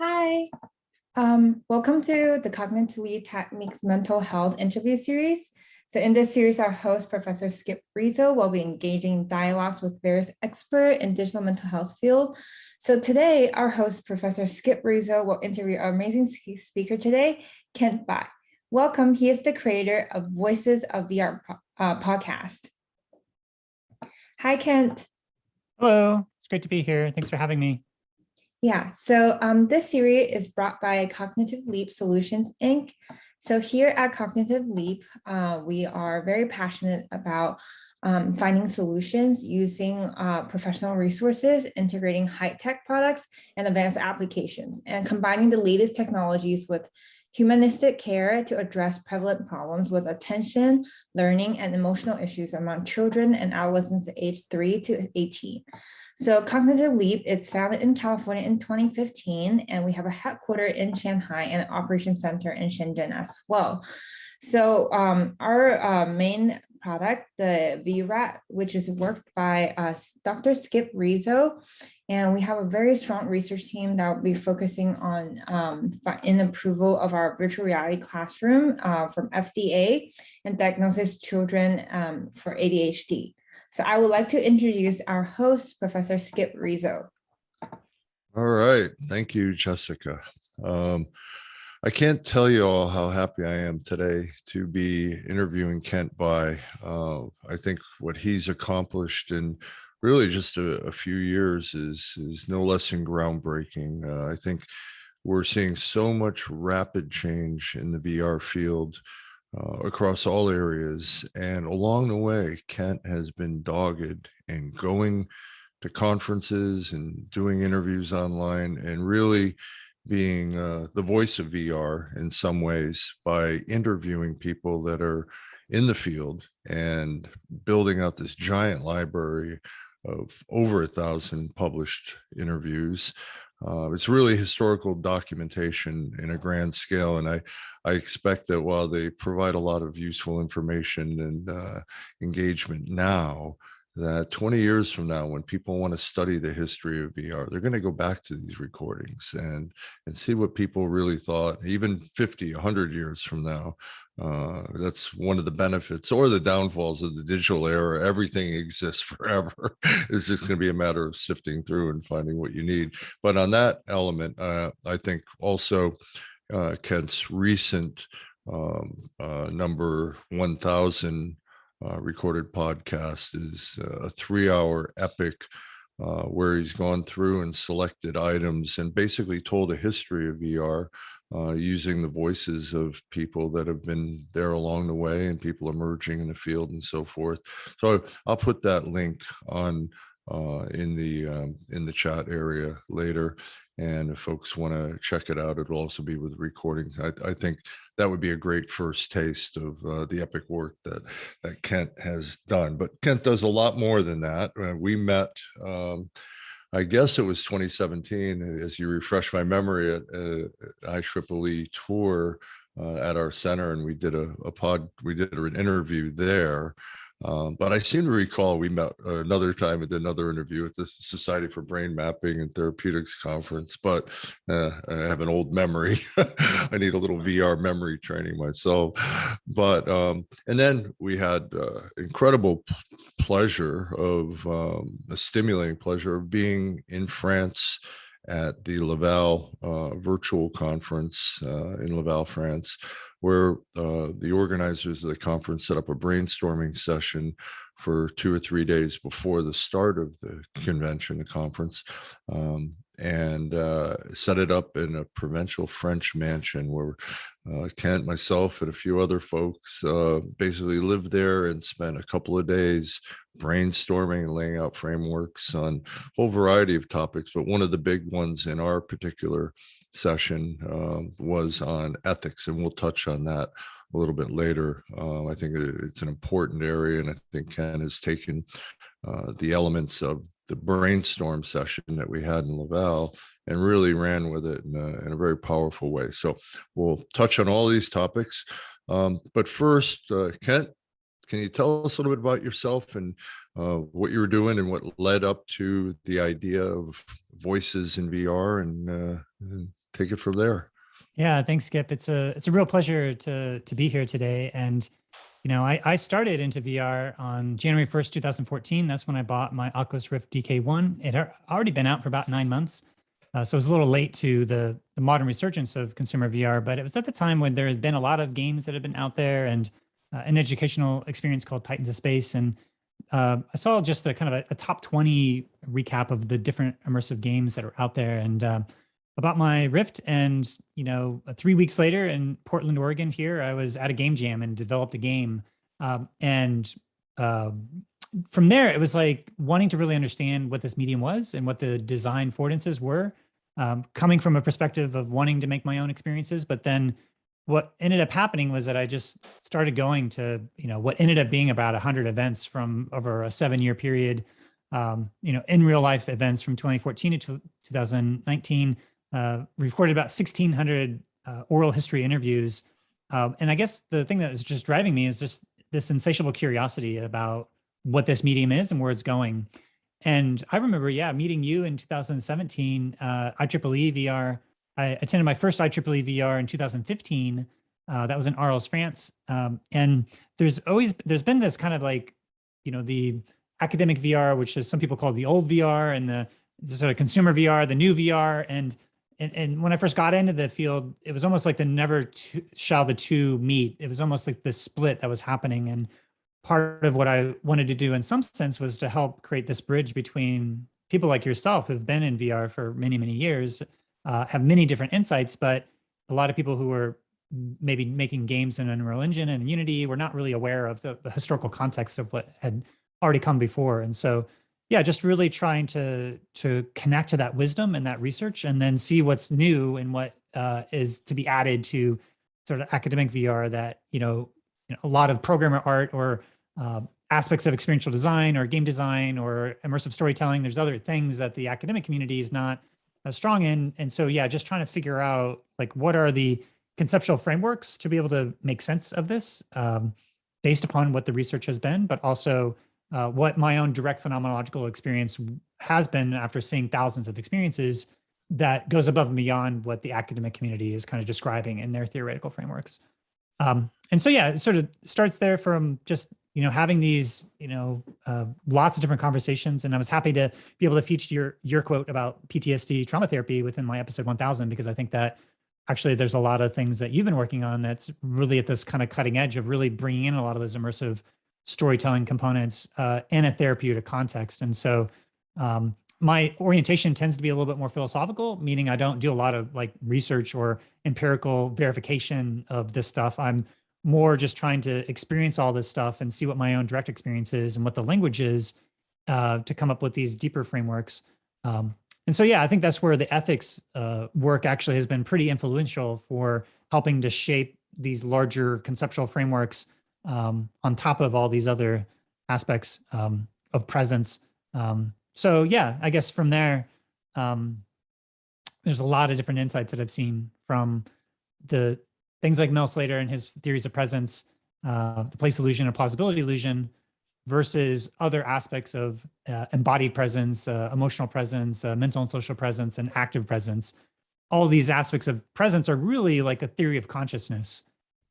Hi, welcome to the Cognitively Techniques Mental Health interview series. So in this series, our host, Professor Skip Rizzo, will be engaging dialogues with various experts in digital mental health field. So today, our host, Professor Skip Rizzo, will interview our amazing speaker today, Kent Bai. Welcome, he is the creator of Voices of VR podcast. Hi, Kent. Hello, it's great to be here. Thanks for having me. Yeah, so this series is brought by Cognitive Leap Solutions, Inc. So here at Cognitive Leap, we are very passionate about finding solutions using professional resources, integrating high-tech products and advanced applications, and combining the latest technologies with humanistic care to address prevalent problems with attention, learning, and emotional issues among children and adolescents aged 3 to 18. So Cognitive Leap is founded in California in 2015, and we have a headquarter in Shanghai and an operation center in Shenzhen as well. So our main product, the VRAT, which is worked by Dr. Skip Rizzo, and we have a very strong research team that will be focusing on in approval of our virtual reality classroom from FDA and diagnosis children for ADHD. So I would like to introduce our host, Professor Skip Rizzo. All right. Thank you, Jessica. I can't tell you all how happy I am today to be interviewing Kent Bai. I think what he's accomplished in really just a few years is no less than groundbreaking. I think we're seeing so much rapid change in the VR field across all areas. And along the way, Kent has been dogged and going to conferences and doing interviews online and really being the voice of VR in some ways by interviewing people that are in the field and building out this giant library of over 1,000 published interviews. It's really historical documentation in a grand scale. And I expect that while they provide a lot of useful information and engagement now, that 20 years from now, when people want to study the history of VR, they're going to go back to these recordings and see what people really thought, even 50, 100 years from now. That's one of the benefits or the downfalls of the digital era. Everything exists forever. It's just going to be a matter of sifting through and finding what you need. But on that element, I think also Kent's recent number 1,000 recorded podcast is a 3-hour epic where he's gone through and selected items and basically told a history of VR using the voices of people that have been there along the way and people emerging in the field and so forth. So I'll put that link on in the chat area later, and if folks want to check it out, it'll also be with recording. I think that would be a great first taste of the epic work that Kent has done. But Kent does a lot more than that. We met, I guess it was 2017, as you refresh my memory, at IEEE tour at our center, and we did an interview there. But I seem to recall we met another time and did another interview at the Society for Brain Mapping and Therapeutics conference. But I have an old memory. I need a little VR memory training myself. But and then we had incredible pleasure of a stimulating pleasure of being in France at the Laval virtual conference in Laval, France, where the organizers of the conference set up a brainstorming session for 2 or 3 days before the start of the convention, the conference, and set it up in a provincial French mansion where Kent, myself, and a few other folks basically lived there and spent a couple of days brainstorming and laying out frameworks on a whole variety of topics. But one of the big ones in our particular session was on ethics, and we'll touch on that a little bit later. I think it's an important area, and I think Ken has taken the elements of the brainstorm session that we had in Laval and really ran with it in a very powerful way. So we'll touch on all these topics. But first, Kent, can you tell us a little bit about yourself and what you were doing and what led up to the idea of voices in VR and take it from there. Yeah, thanks, Skip. It's a real pleasure to be here today. And I started into VR on January 1st, 2014. That's when I bought my Oculus Rift DK1. It had already been out for about 9 months. So it was a little late to the modern resurgence of consumer VR, but it was at the time when there had been a lot of games that had been out there and an educational experience called Titans of Space. And I saw just a kind of a top 20 recap of the different immersive games that are out there. And about my Rift, and 3 weeks later in Portland, Oregon, here I was at a game jam and developed a game, and from there it was like wanting to really understand what this medium was and what the design affordances were, coming from a perspective of wanting to make my own experiences. But then what ended up happening was that I just started going to what ended up being about 100 events from over a 7-year period, in real life events from 2014 to 2019. Recorded about 1,600 oral history interviews. And I guess the thing that is just driving me is just this insatiable curiosity about what this medium is and where it's going. And I remember, meeting you in 2017, IEEE VR. I attended my first IEEE VR in 2015. That was in Arles, France. And there's been this kind of like, the academic VR, which is some people call the old VR, and the sort of consumer VR, the new VR. And when I first got into the field, it was almost like shall the two meet. It was almost like this split that was happening. And part of what I wanted to do in some sense was to help create this bridge between people like yourself who've been in VR for many, many years, have many different insights, but a lot of people who were maybe making games in Unreal Engine and Unity were not really aware of the historical context of what had already come before. And so just really trying to connect to that wisdom and that research, and then see what's new and what is to be added to sort of academic VR that, a lot of programmer art or aspects of experiential design or game design or immersive storytelling. There's other things that the academic community is not as strong in. And so, just trying to figure out like, what are the conceptual frameworks to be able to make sense of this based upon what the research has been, but also what my own direct phenomenological experience has been after seeing thousands of experiences that goes above and beyond what the academic community is kind of describing in their theoretical frameworks. And so, it sort of starts there from just, having these, lots of different conversations. And I was happy to be able to feature your quote about PTSD trauma therapy within my episode 1000, because I think that actually there's a lot of things that you've been working on that's really at this kind of cutting edge of really bringing in a lot of those immersive storytelling components in a therapeutic context. And so my orientation tends to be a little bit more philosophical, meaning I don't do a lot of like research or empirical verification of this stuff. I'm more just trying to experience all this stuff and see what my own direct experience is and what the language is to come up with these deeper frameworks. And so, I think that's where the ethics work actually has been pretty influential for helping to shape these larger conceptual frameworks on top of all these other aspects of presence. So I guess from there, there's a lot of different insights that I've seen from the things like Mel Slater and his theories of presence, the place illusion or plausibility illusion, versus other aspects of embodied presence, emotional presence, mental and social presence, and active presence. All these aspects of presence are really like a theory of consciousness.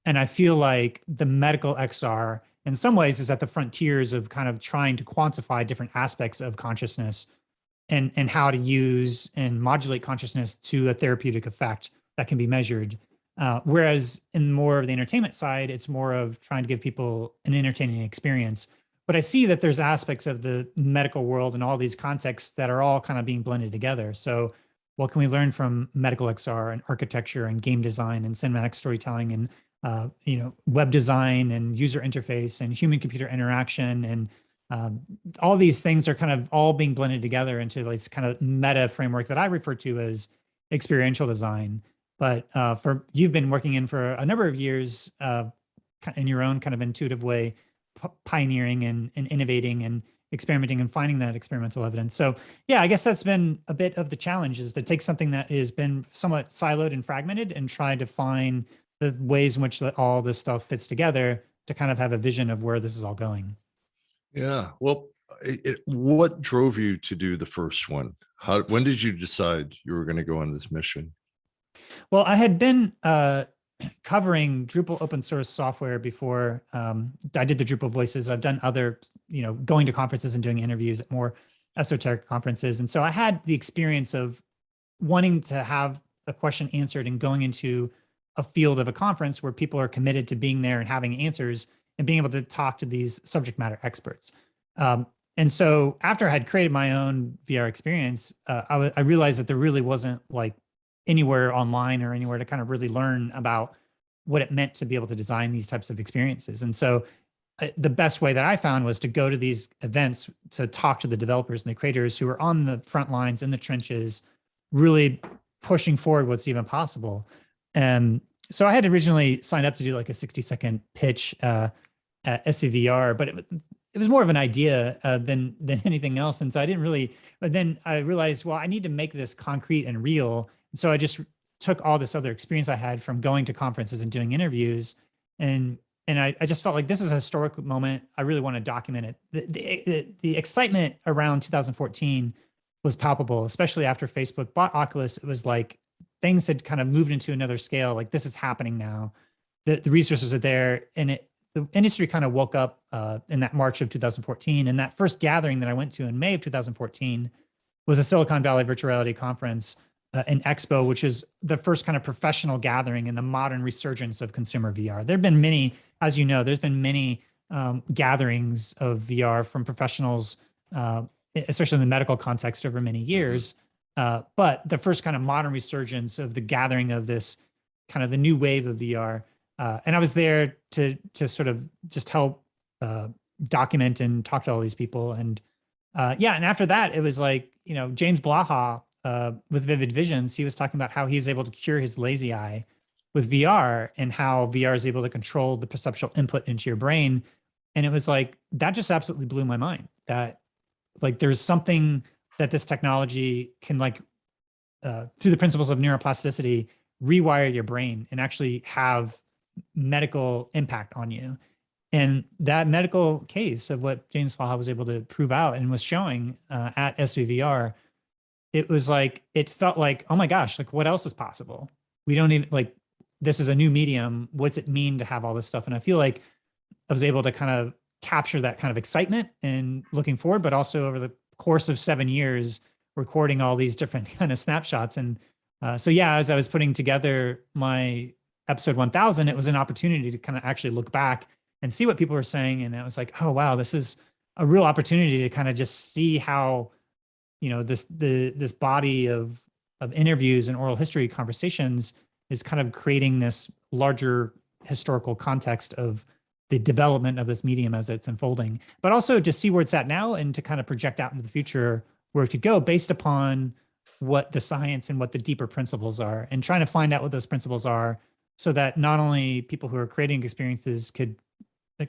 And I feel like the medical XR in some ways is at the frontiers of kind of trying to quantify different aspects of consciousness and how to use and modulate consciousness to a therapeutic effect that can be measured. Whereas in more of the entertainment side, it's more of trying to give people an entertaining experience. But I see that there's aspects of the medical world and all these contexts that are all kind of being blended together. So what can we learn from medical XR and architecture and game design and cinematic storytelling and web design and user interface and human computer interaction, and all these things are kind of all being blended together into this kind of meta framework that I refer to as experiential design. But you've been working in for a number of years in your own kind of intuitive way, pioneering and innovating and experimenting and finding that experimental evidence. So I guess that's been a bit of the challenge, is to take something that has been somewhat siloed and fragmented and try to find the ways in which all this stuff fits together to kind of have a vision of where this is all going. Yeah. Well, what drove you to do the first one? When did you decide you were going to go on this mission? Well, I had been covering Drupal open source software before. I did the Drupal voices. I've done other, going to conferences and doing interviews at more esoteric conferences. And so I had the experience of wanting to have a question answered and going into a field of a conference where people are committed to being there and having answers and being able to talk to these subject matter experts. And so after I had created my own VR experience, I realized that there really wasn't like anywhere online or anywhere to kind of really learn about what it meant to be able to design these types of experiences. And so the best way that I found was to go to these events to talk to the developers and the creators who are on the front lines in the trenches, really pushing forward what's even possible. And so I had originally signed up to do like a 60-second pitch at SUVR, but it was more of an idea than anything else. And so I didn't really, but then I realized, well, I need to make this concrete and real. And so I just took all this other experience I had from going to conferences and doing interviews. And I just felt like this is a historic moment. I really want to document it. The excitement around 2014 was palpable, especially after Facebook bought Oculus. It was like things had kind of moved into another scale. Like this is happening now. The resources are there, and the industry kind of woke up in that March of 2014. And that first gathering that I went to in May of 2014 was a Silicon Valley Virtual Reality Conference, an expo, which is the first kind of professional gathering in the modern resurgence of consumer VR. There have been many, as you know, there's been many gatherings of VR from professionals, especially in the medical context over many years. But the first kind of modern resurgence of the gathering of this kind of the new wave of VR. And I was there to sort of just help document and talk to all these people. And yeah, and after that, it was like, James Blaha with Vivid Visions, he was talking about how he was able to cure his lazy eye with VR and how VR is able to control the perceptual input into your brain. And it was like, that just absolutely blew my mind, that like there's something that this technology can like, through the principles of neuroplasticity, rewire your brain and actually have medical impact on you. And that medical case of what James Blaha was able to prove out and was showing at SVVR, it was like, it felt like, oh my gosh, like what else is possible? We don't even like, this is a new medium. What's it mean to have all this stuff? And I feel like I was able to kind of capture that kind of excitement and looking forward, but also over the course of 7 years, recording all these different kind of snapshots. And so, yeah, as I was putting together my episode 1000, it was an opportunity to kind of actually look back and see what people were saying. And I was like, oh, wow, this is a real opportunity to kind of just see how, this body of interviews and oral history conversations is kind of creating this larger historical context of the development of this medium as it's unfolding, but also to see where it's at now and to kind of project out into the future where it could go based upon what the science and what the deeper principles are, and trying to find out what those principles are so that not only people who are creating experiences could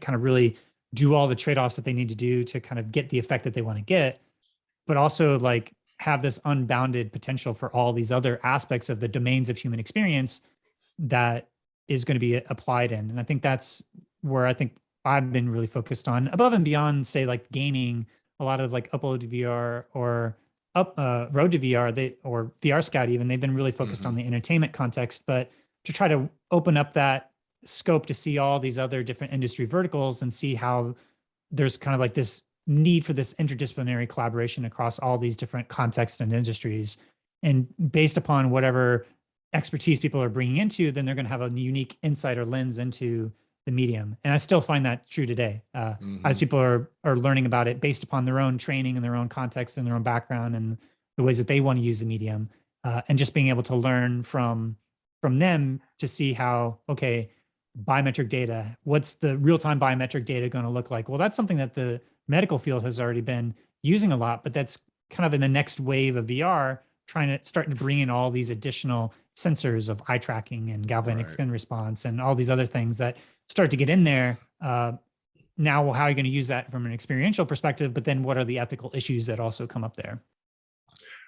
kind of really do all the trade-offs that they need to do to kind of get the effect that they want to get, but also like have this unbounded potential for all these other aspects of the domains of human experience that is going to be applied in. And I think that's where I think I've been really focused on, above and beyond, say, like gaming. A lot of like Upload to VR or Road to VR, or VR Scout even, they've been really focused on the entertainment context, but to try to open up that scope to see all these other different industry verticals and see how there's kind of like this need for this interdisciplinary collaboration across all these different contexts and industries. And based upon whatever expertise people are bringing into, then they're going to have a unique insight or lens into the medium. And I still find that true today, as people are learning about it based upon their own training and their own context and their own background and the ways that they want to use the medium, and just being able to learn from them to see how, okay, biometric data, what's the real-time biometric data going to look like? Well, that's something that the medical field has already been using a lot, but that's kind of in the next wave of VR, starting to bring in all these additional sensors of eye tracking and galvanic skin response and all these other things that start to get in there. Now, how are you going to use that from an experiential perspective? But then what are the ethical issues that also come up there?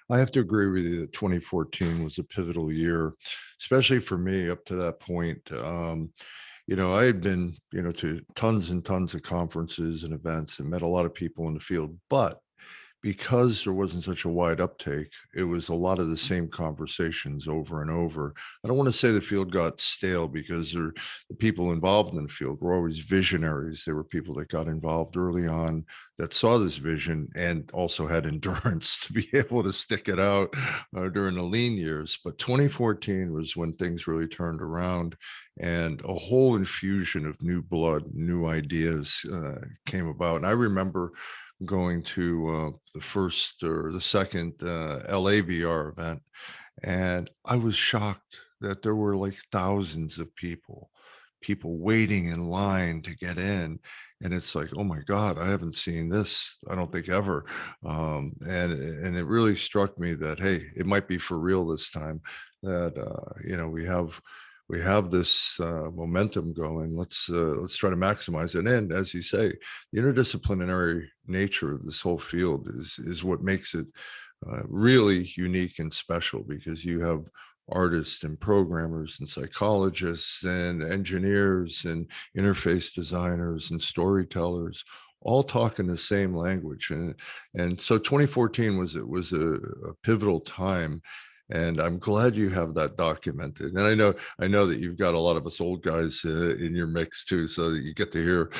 I have to agree with you that 2014 was a pivotal year, especially for me up to that point. I had been, to tons and tons of conferences and events and met a lot of people in the field, but because there wasn't such a wide uptake, it was a lot of the same conversations over and over. I don't want to say the field got stale, because the people involved in the field were always visionaries. They were people that got involved early on, that saw this vision and also had endurance to be able to stick it out during the lean years. But 2014 was when things really turned around, and a whole infusion of new blood, new ideas came about. And I remember going to the first or the second LA VR event, and I was shocked that there were like thousands of people waiting in line to get in. And it's like, oh my God, I haven't seen this, I don't think, ever. And it really struck me that, hey, it might be for real this time, that we have this momentum going. Let's try to maximize it. And as you say, the interdisciplinary nature of this whole field is what makes it really unique and special, because you have artists and programmers and psychologists and engineers and interface designers and storytellers all talking the same language. And so 2014 was a pivotal time. And I'm glad you have that documented. And I know that you've got a lot of us old guys in your mix too, so that you get to hear,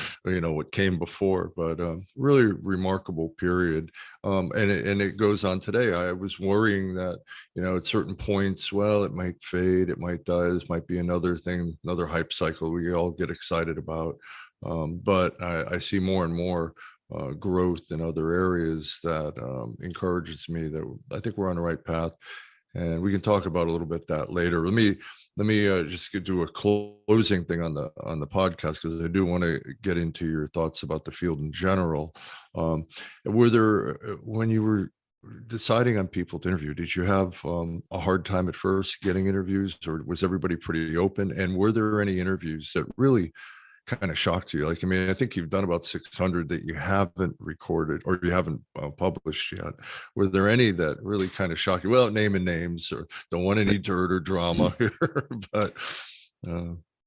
what came before. But really remarkable period. And it goes on today. I was worrying that, at certain points, well, it might fade, it might die. This might be another thing, another hype cycle we all get excited about. But I see more and more growth in other areas that encourages me that I think we're on the right path. And we can talk about a little bit that later. Let me just do a closing thing on the podcast, because I do want to get into your thoughts about the field in general. Were there, when you were deciding on people to interview, did you have a hard time at first getting interviews, or was everybody pretty open? And were there any interviews that really kind of shocked you? Like, I mean, I think you've done about 600 that you haven't recorded or you haven't published yet. Were there any that really kind of shocked you? Well, naming names, or don't want any dirt or drama here, but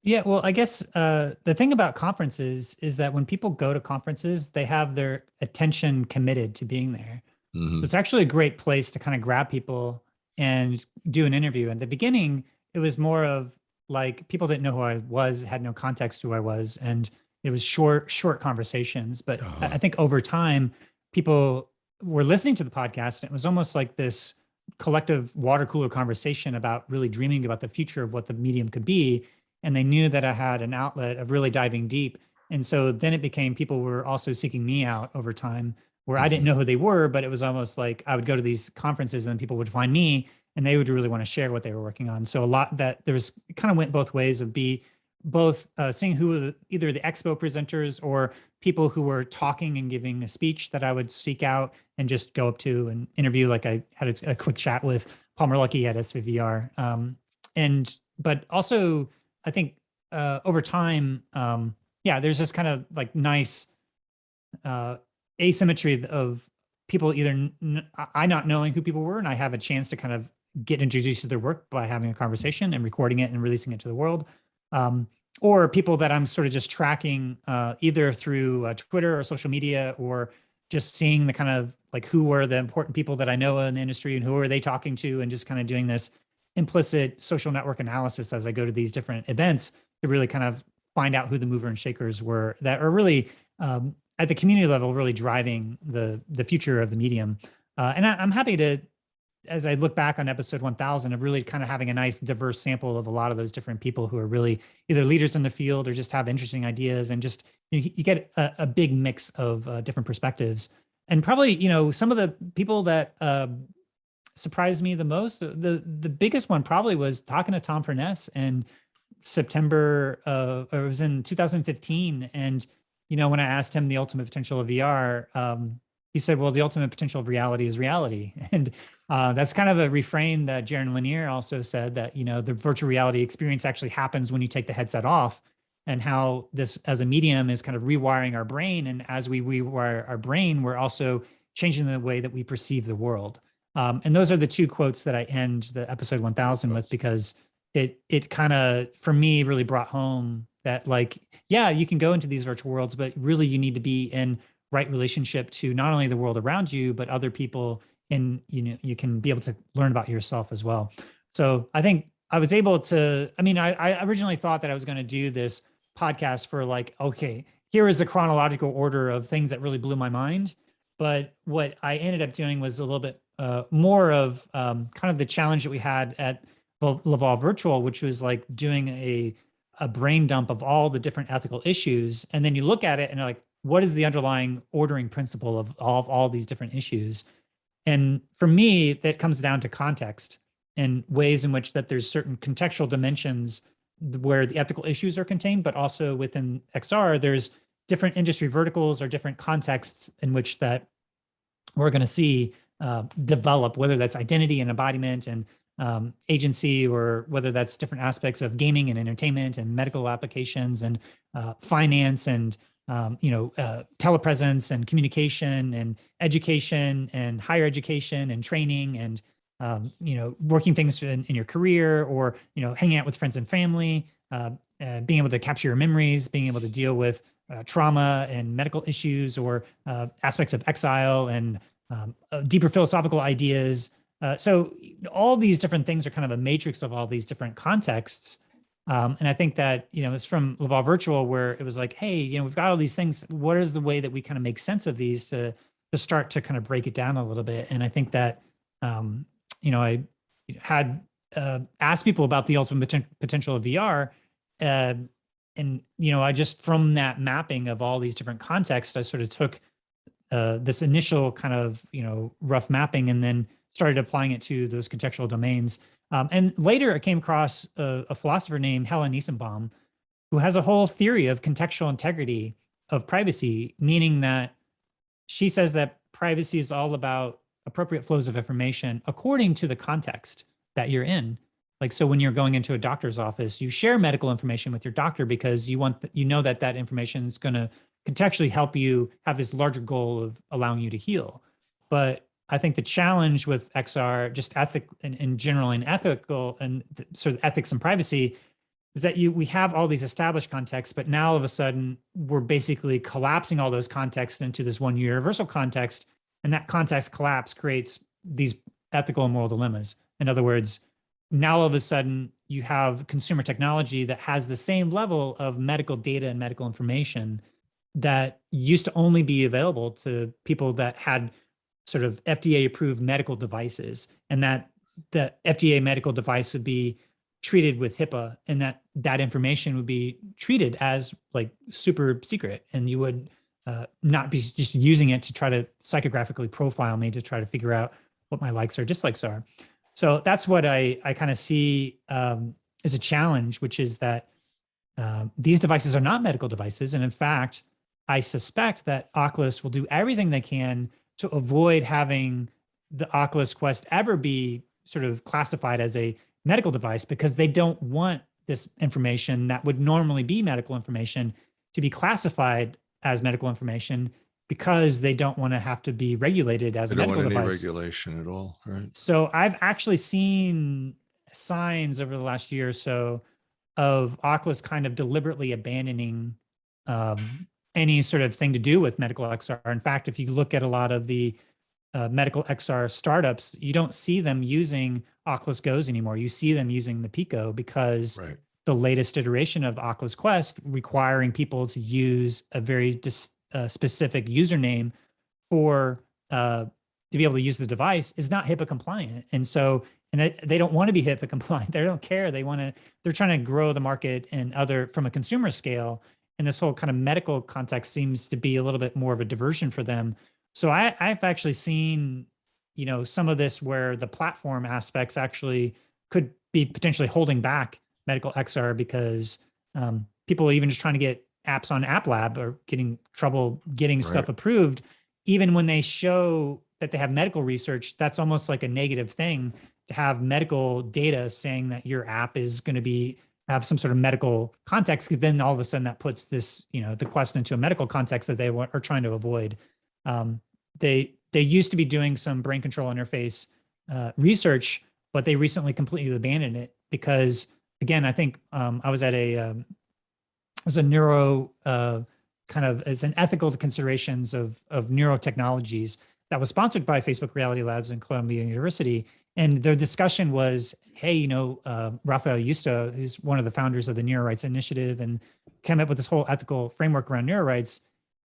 yeah, well, I guess the thing about conferences is that when people go to conferences, they have their attention committed to being there. So it's actually a great place to kind of grab people and do an interview. In the beginning, it was more of like, people didn't know who I was, had no context who I was, and it was short conversations. But I think over time, people were listening to the podcast, and it was almost like this collective water cooler conversation about really dreaming about the future of what the medium could be. And they knew that I had an outlet of really diving deep. And so then it became, people were also seeking me out over time, where I didn't know who they were, but it was almost like I would go to these conferences and people would find me, and they would really want to share what they were working on. So a lot that there was, kind of went both ways, of both seeing who either the expo presenters or people who were talking and giving a speech that I would seek out and just go up to and interview. Like, I had a quick chat with Paul Merlucky at SVVR. But also I think over time, there's this kind of like nice asymmetry of people either I not knowing who people were, and I have a chance to kind of get introduced to their work by having a conversation and recording it and releasing it to the world. Or people that I'm sort of just tracking either through Twitter or social media, or just seeing the kind of like, who were the important people that I know in the industry and who are they talking to, and just kind of doing this implicit social network analysis as I go to these different events to really kind of find out who the mover and shakers were that are really at the community level, really driving the future of the medium. And I'm happy to, as I look back on episode 1000, of really kind of having a nice diverse sample of a lot of those different people who are really either leaders in the field or just have interesting ideas, and just you get a big mix of different perspectives. And probably, some of the people that surprised me the most, the biggest one probably was talking to Tom Furness in September, or it was in 2015. And, when I asked him the ultimate potential of VR, he said, well, the ultimate potential of reality is reality. And that's kind of a refrain that Jaron Lanier also said, that, the virtual reality experience actually happens when you take the headset off, and how this as a medium is kind of rewiring our brain. And as we rewire our brain, we're also changing the way that we perceive the world. And those are the two quotes that I end the episode 1000 with, because it kind of, for me, really brought home that, like, yeah, you can go into these virtual worlds, but really you need to be in right relationship to not only the world around you, but other people, and you can be able to learn about yourself as well. So I think I was able to, I mean, I originally thought that I was going to do this podcast for like, okay, here is the chronological order of things that really blew my mind. But what I ended up doing was a little bit more of kind of the challenge that we had at Laval Virtual, which was like doing a brain dump of all the different ethical issues. And then you look at it and like, what is the underlying ordering principle of all these different issues? And for me, that comes down to context and ways in which that there's certain contextual dimensions where the ethical issues are contained, but also within XR, there's different industry verticals or different contexts in which that we're going to see develop, whether that's identity and embodiment and agency, or whether that's different aspects of gaming and entertainment and medical applications and finance and telepresence and communication and education and higher education and training and working things in your career, or hanging out with friends and family, being able to capture your memories, being able to deal with trauma and medical issues, or aspects of exile and deeper philosophical ideas. So all these different things are kind of a matrix of all these different contexts. And I think that, it's from Laval Virtual where it was like, hey, we've got all these things. What is the way that we kind of make sense of these to start to kind of break it down a little bit? And I think that, I had asked people about the ultimate potential of VR. And, I just, from that mapping of all these different contexts, I sort of took this initial kind of, rough mapping and then started applying it to those contextual domains. And later I came across a philosopher named Helen Niesenbaum, who has a whole theory of contextual integrity of privacy, meaning that she says that privacy is all about appropriate flows of information according to the context that you're in. Like, so when you're going into a doctor's office, you share medical information with your doctor because you know that that information is going to contextually help you have this larger goal of allowing you to heal. But I think the challenge with XR, just ethic in general and ethical and sort of ethics and privacy, is that we have all these established contexts, but now all of a sudden we're basically collapsing all those contexts into this one universal context, and that context collapse creates these ethical and moral dilemmas. In other words, now all of a sudden you have consumer technology that has the same level of medical data and medical information that used to only be available to people that had sort of FDA approved medical devices, and that the FDA medical device would be treated with HIPAA, and that information would be treated as like super secret, and you would not be just using it to try to psychographically profile me to try to figure out what my likes or dislikes are. So that's what I kind of see as a challenge, which is that these devices are not medical devices. And in fact, I suspect that Oculus will do everything they can to avoid having the Oculus Quest ever be sort of classified as a medical device, because they don't want this information that would normally be medical information to be classified as medical information, because they don't want to have to be regulated as a medical device. They don't want any regulation at all, right? So I've actually seen signs over the last year or so of Oculus kind of deliberately abandoning any sort of thing to do with medical XR. In fact, if you look at a lot of the medical XR startups, you don't see them using Oculus Go's anymore. You see them using the Pico, because the latest iteration of the Oculus Quest requiring people to use a very specific username for to be able to use the device is not HIPAA compliant. And so, and they don't want to be HIPAA compliant. They don't care. They're trying to grow the market and from a consumer scale. And this whole kind of medical context seems to be a little bit more of a diversion for them. So I've actually seen, some of this where the platform aspects actually could be potentially holding back medical XR, because people are even just trying to get apps on App Lab or getting trouble getting stuff approved. Even when they show that they have medical research, that's almost like a negative thing to have medical data saying that your app is going to have some sort of medical context, because then all of a sudden that puts this, the Quest into a medical context that they are trying to avoid. They used to be doing some brain control interface research, but they recently completely abandoned it because, again, I think I was at a neuro kind of as an ethical considerations of neurotechnologies that was sponsored by Facebook Reality Labs and Columbia University. And their discussion was, hey, Rafael Yusta, who's one of the founders of the Neurorights Initiative and came up with this whole ethical framework around neurorights.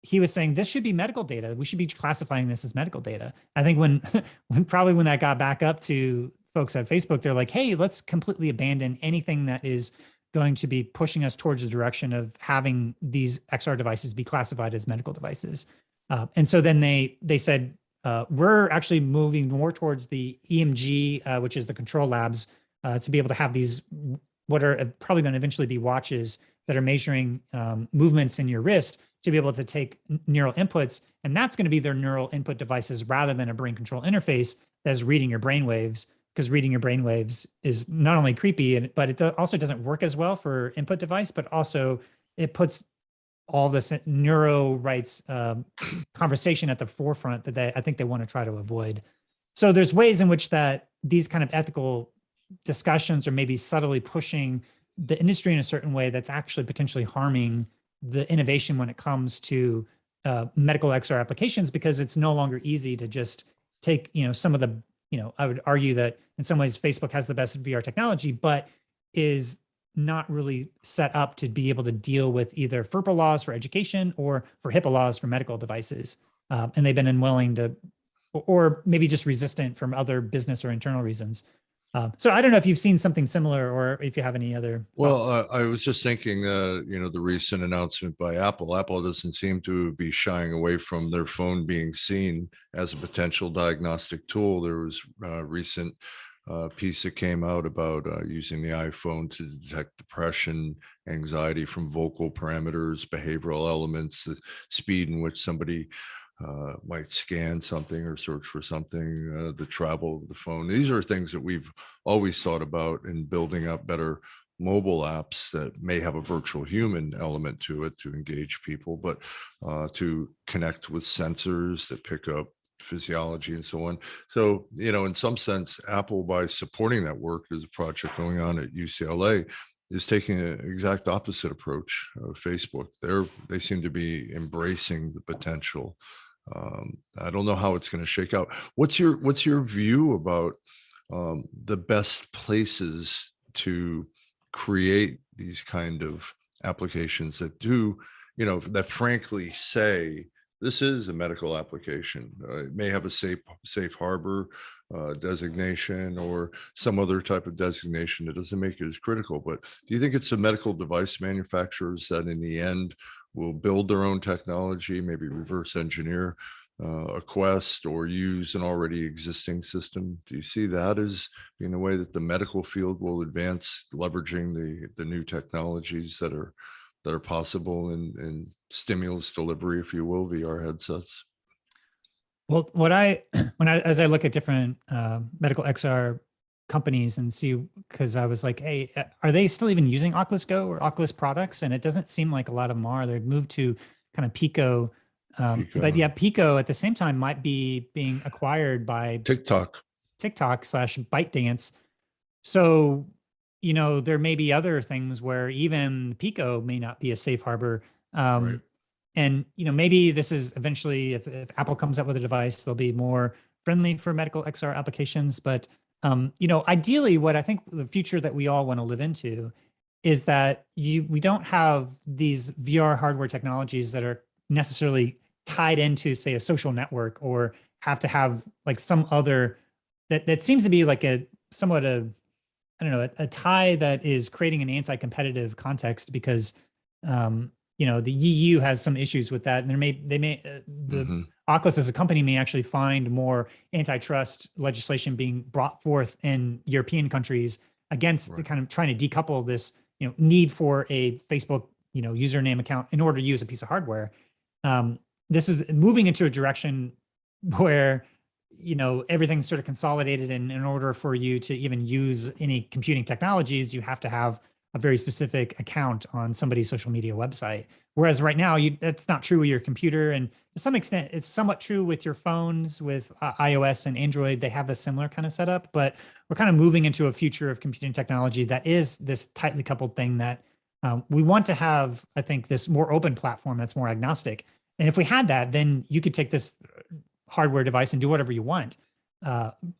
He was saying this should be medical data. We should be classifying this as medical data. I think when that got back up to folks at Facebook, they're like, hey, let's completely abandon anything that is going to be pushing us towards the direction of having these XR devices be classified as medical devices. And so then they said, we're actually moving more towards the EMG, which is the control labs, to be able to have these, what are probably going to eventually be watches that are measuring movements in your wrist to be able to take neural inputs. And that's going to be their neural input devices rather than a brain control interface that's reading your brain waves, because reading your brain waves is not only creepy, but it also doesn't work as well for input device, but also it puts all this neuro rights conversation at the forefront that I think they want to try to avoid. So there's ways in which that these kind of ethical discussions are maybe subtly pushing the industry in a certain way that's actually potentially harming the innovation when it comes to medical XR applications, because it's no longer easy to just take, some of the, I would argue that in some ways Facebook has the best VR technology, but is not really set up to be able to deal with either FERPA laws for education or for HIPAA laws for medical devices. And they've been unwilling to, or maybe just resistant from other business or internal reasons. So I don't know if you've seen something similar or if you have any other thoughts. Well, I was just thinking, the recent announcement by Apple. Apple doesn't seem to be shying away from their phone being seen as a potential diagnostic tool. There was a recent piece that came out about using the iPhone to detect depression, anxiety from vocal parameters, behavioral elements, the speed in which somebody might scan something or search for something, the travel of the phone. These are things that we've always thought about in building up better mobile apps that may have a virtual human element to it to engage people, but to connect with sensors that pick up physiology and so on. So, in some sense, Apple, by supporting that work, there's a project going on at UCLA, is taking an exact opposite approach of Facebook. They seem to be embracing the potential. I don't know how it's going to shake out. What's your view about the best places to create these kind of applications that do, that frankly say this is a medical application? It may have a safe harbor designation or some other type of designation that doesn't make it as critical. But do you think it's the medical device manufacturers that in the end will build their own technology, maybe reverse engineer a Quest or use an already existing system? Do you see that as being a way that the medical field will advance, leveraging the new technologies that are possible in stimulus delivery, if you will, VR headsets? Well, as I look at different medical XR companies and see, because I was like, hey, are they still even using Oculus Go or Oculus products? And it doesn't seem like a lot of them are. They've moved to kind of Pico. But yeah, Pico at the same time might be being acquired by TikTok / ByteDance. So, there may be other things where even Pico may not be a safe harbor. Right. And, maybe this is eventually, if Apple comes up with a device, they'll be more friendly for medical XR applications. But, ideally, what I think the future that we all want to live into is that we don't have these VR hardware technologies that are necessarily tied into, say, a social network, or have to have like some other that seems to be like a tie that is creating an anti-competitive context, because the EU has some issues with that, and Oculus as a company may actually find more antitrust legislation being brought forth in European countries against the kind of trying to decouple this need for a Facebook username account in order to use a piece of hardware. This is moving into a direction where everything's sort of consolidated, and in order for you to even use any computing technologies, you have to have a very specific account on somebody's social media website. Whereas right now, that's not true with your computer. And to some extent, it's somewhat true with your phones, with iOS and Android. They have a similar kind of setup, but we're kind of moving into a future of computing technology that is this tightly coupled thing that We want to have, I think, this more open platform that's more agnostic. And if we had that, then you could take this hardware device and do whatever you want.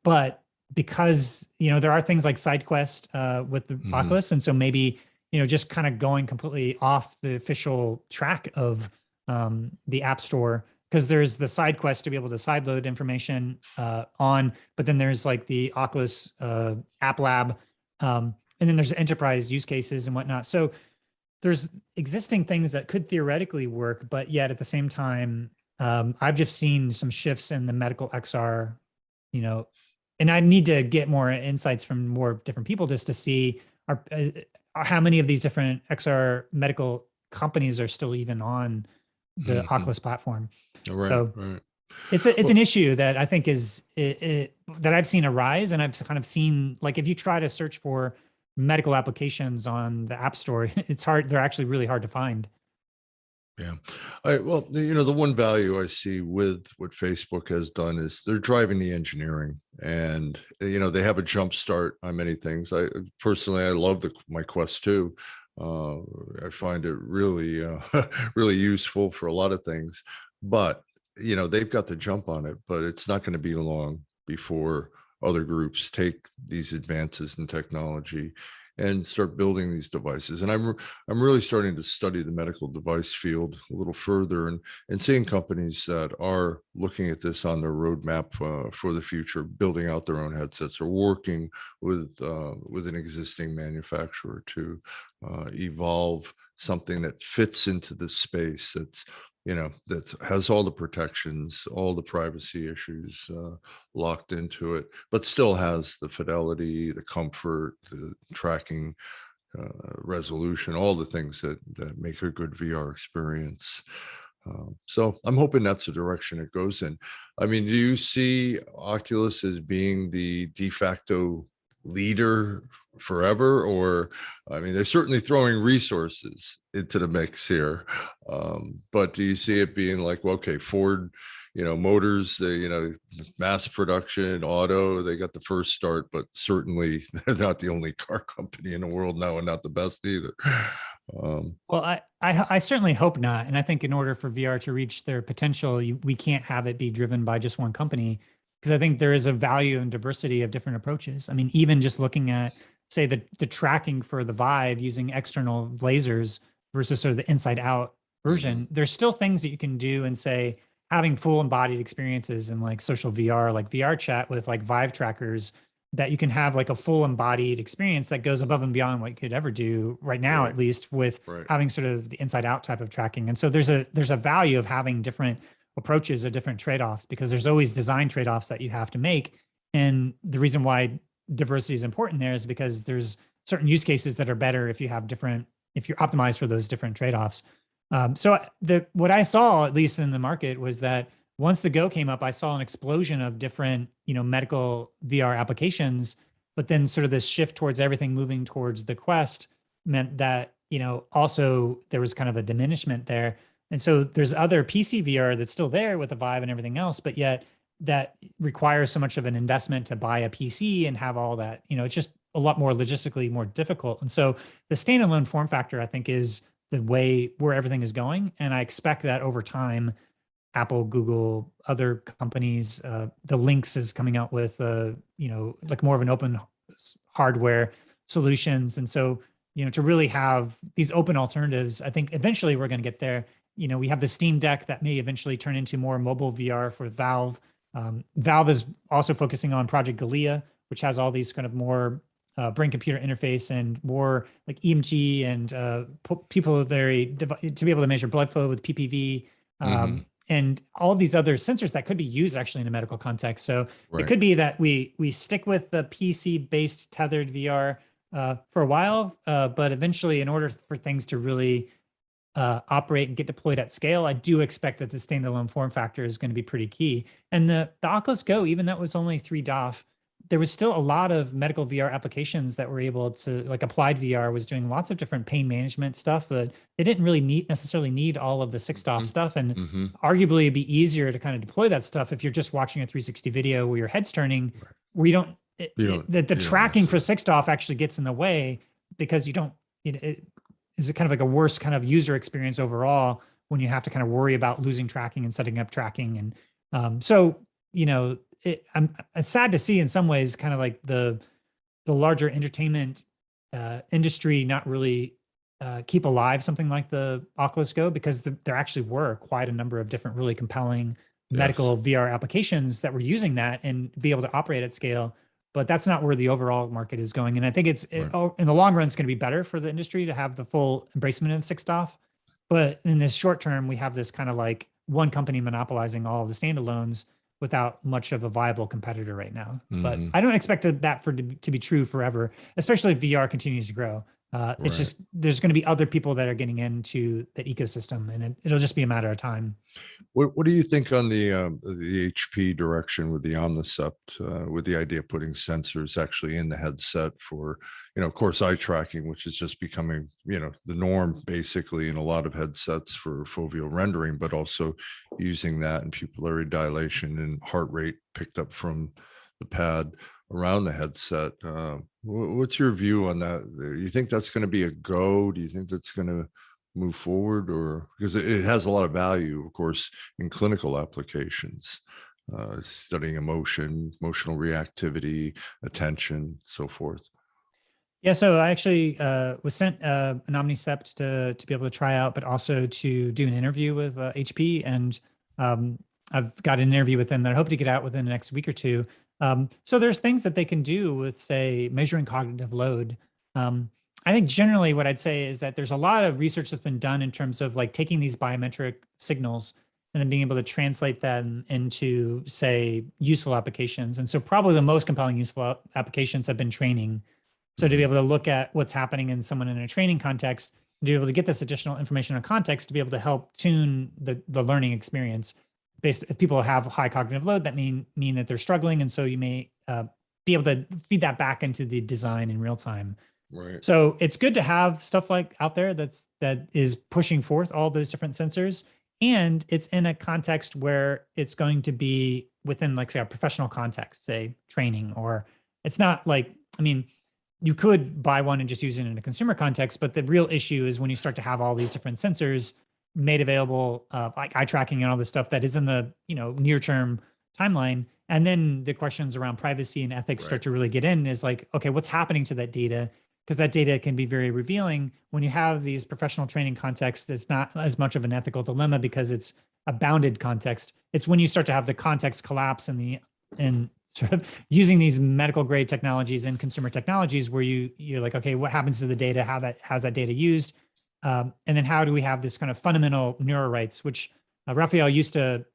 But because, there are things like SideQuest with the Oculus. And so maybe, just kind of going completely off the official track of the App Store, because there's the SideQuest to be able to sideload information on, but then there's like the Oculus App Lab, and then there's enterprise use cases and whatnot. So there's existing things that could theoretically work, but yet at the same time, I've just seen some shifts in the medical XR, and I need to get more insights from more different people just to see how many of these different XR medical companies are still even on the Oculus platform. Right, so right. It's an issue that I think is that I've seen arise, and I've kind of seen, like, if you try to search for medical applications on the App Store, it's hard. They're actually really hard to find. Yeah. Well, the one value I see with what Facebook has done is they're driving the engineering, and, they have a jump start on many things. I love my Quest 2. I find it really, really useful for a lot of things, but, they've got the jump on it, but it's not going to be long before other groups take these advances in technology and start building these devices. And I'm really starting to study the medical device field a little further, and seeing companies that are looking at this on their roadmap for the future, building out their own headsets or working with an existing manufacturer to evolve something that fits into the space that's that has all the protections, all the privacy issues locked into it, but still has the fidelity, the comfort, the tracking, resolution, all the things that make a good VR experience. So I'm hoping that's the direction it goes in. I mean, do you see Oculus as being the de facto leader forever? Or, I mean, they're certainly throwing resources into the mix here, but do you see it being like, well, okay, Ford, Motors, mass production, auto, they got the first start, but certainly they're not the only car company in the world now, and not the best either. Well, I certainly hope not. And I think in order for VR to reach their potential, we can't have it be driven by just one company, because I think there is a value and diversity of different approaches. I mean, even just looking at, say, the tracking for the Vive using external lasers versus sort of the inside out version, there's still things that you can do, and say, having full embodied experiences in like social VR, like VR chat with like Vive trackers, that you can have like a full embodied experience that goes above and beyond what you could ever do right now, at least with having sort of the inside out type of tracking. And so there's a value of having different approaches or different trade-offs, because there's always design trade-offs that you have to make. And the reason why diversity is important there is because there's certain use cases that are better if you're optimized for those different trade-offs. So what I saw, at least in the market, was that once the Go came up, I saw an explosion of different, medical VR applications, but then sort of this shift towards everything moving towards the Quest meant that, also there was kind of a diminishment there. And so there's other PC VR that's still there with the Vive and everything else, but yet that requires so much of an investment to buy a PC and have all that, it's just a lot more logistically more difficult. And so the standalone form factor, I think, is the way where everything is going. And I expect that over time, Apple, Google, other companies, the Lynx is coming out with, like more of an open hardware solutions. And so, to really have these open alternatives, I think eventually we're going to get there. We have the Steam Deck that may eventually turn into more mobile VR for Valve. Valve is also focusing on Project Galea, which has all these kind of more brain computer interface and more like EMG and pupillary to be able to measure blood flow with PPV. And all these other sensors that could be used actually in a medical context. So it could be that we stick with the PC-based tethered VR for a while, but eventually, in order for things to really operate and get deployed at scale, I do expect that the standalone form factor is going to be pretty key. And the Oculus Go, even though it was only 3 DOF, there was still a lot of medical VR applications that were able to, like Applied VR was doing lots of different pain management stuff, but they didn't really necessarily need all of the 6 DOF stuff. And arguably it'd be easier to kind of deploy that stuff if you're just watching a 360 video where your head's turning, where you don't, the tracking for 6 DOF actually gets in the way, because you don't, is it kind of like a worse kind of user experience overall when you have to kind of worry about losing tracking and setting up tracking. And so, you know, it's sad to see in some ways kind of like the larger entertainment industry not really keep alive something like the Oculus Go, because there actually were quite a number of different really compelling medical VR applications that were using that and be able to operate at scale. But that's not where the overall market is going. And I think in the long run, it's going to be better for the industry to have the full embracement of 6DoF. But in this short term, we have this kind of like one company monopolizing all of the standalones without much of a viable competitor right now. But I don't expect that to be true forever, especially if VR continues to grow. It's just, there's going to be other people that are getting into the ecosystem, and it'll just be a matter of time. What do you think on the HP direction with the Omnicept, with the idea of putting sensors actually in the headset for, of course, eye tracking, which is just becoming, the norm basically in a lot of headsets for foveal rendering, but also using that in pupillary dilation and heart rate picked up from the pad around the headset. What's your view on that? You think that's going to be a go? Do you think that's going to move forward, or because it has a lot of value, of course, in clinical applications, studying emotional reactivity, attention, so forth? Yeah, so I actually was sent an Omnicept to be able to try out, but also to do an interview with HP, and I've got an interview with them that I hope to get out within the next week or two. So there's things that they can do with, say, measuring cognitive load. I think generally what I'd say is that there's a lot of research that's been done in terms of like taking these biometric signals and then being able to translate them into, say, useful applications. And so probably the most compelling useful applications have been training. So to be able to look at what's happening in someone in a training context, to be able to get this additional information on context, to be able to help tune the learning experience. If people have high cognitive load, that mean that they're struggling. And so you may be able to feed that back into the design in real time. Right. So it's good to have stuff like out there that is pushing forth all those different sensors. And it's in a context where it's going to be within, like, say, a professional context, say training, or it's not like, I mean, you could buy one and just use it in a consumer context, but the real issue is when you start to have all these different sensors made available, like eye tracking and all this stuff that is in the near term timeline, and then the questions around privacy and ethics start to really get in. Is like, okay, what's happening to that data? Because that data can be very revealing. When you have these professional training contexts, it's not as much of an ethical dilemma because it's a bounded context. It's when you start to have the context collapse and sort of using these medical grade technologies and consumer technologies where you're like, okay, what happens to the data? How's that data used? And then how do we have this kind of fundamental neuro rights, which Raphael used to